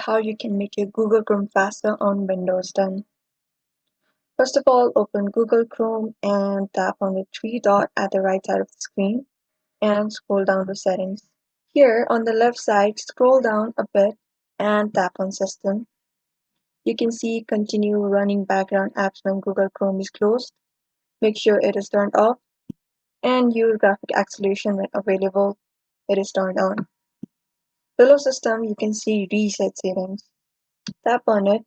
How you can make your Google Chrome faster on Windows 10. First of all, open Google Chrome and tap on the three dot at the right side of the screen and scroll down to Settings. Here on the left side, scroll down a bit and tap on System. You can see Continue running background apps when Google Chrome is closed. Make sure it is turned off and use graphic acceleration when available. It is turned on. Below System, you can see Reset Settings. Tap on it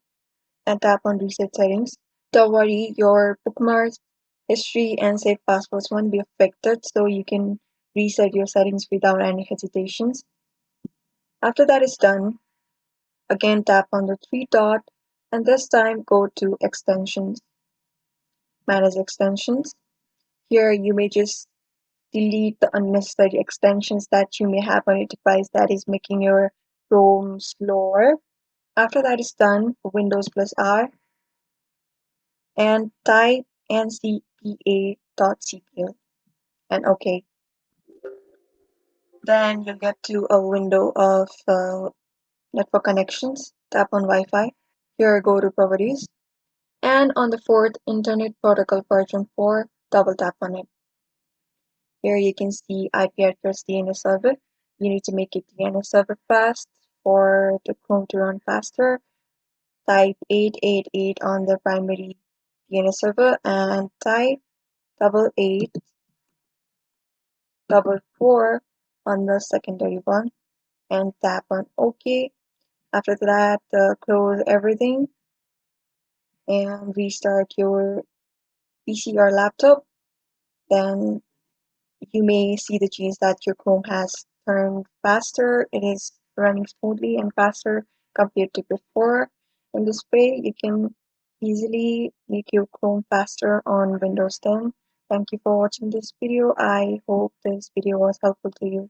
and tap on Reset Settings. Don't worry, your bookmarks, history, and saved passwords won't be affected, so you can reset your settings without any hesitations. After that is done, again tap on the three dot and this time go to Extensions. Manage Extensions. Here you may just delete the unnecessary extensions that you may have on your device that is making your Chrome slower. After that is done, Windows plus R and type ncpa.cpl and OK. Then you'll get to a window of network connections. Tap on Wi-Fi. Here go to Properties. And on the fourth Internet Protocol version 4, double tap on it. Here you can see IP address DNS server. You need to make it DNS server fast for the Chrome to run faster. Type 888 on the primary DNS server and type 8844 on the secondary one and tap on OK. After that, close everything and restart your PC or laptop. Then you may see the change that your Chrome has turned faster. It is running smoothly and faster compared to before. In this way, you can easily make your Chrome faster on Windows 10. Thank you for watching this video. I hope this video was helpful to you.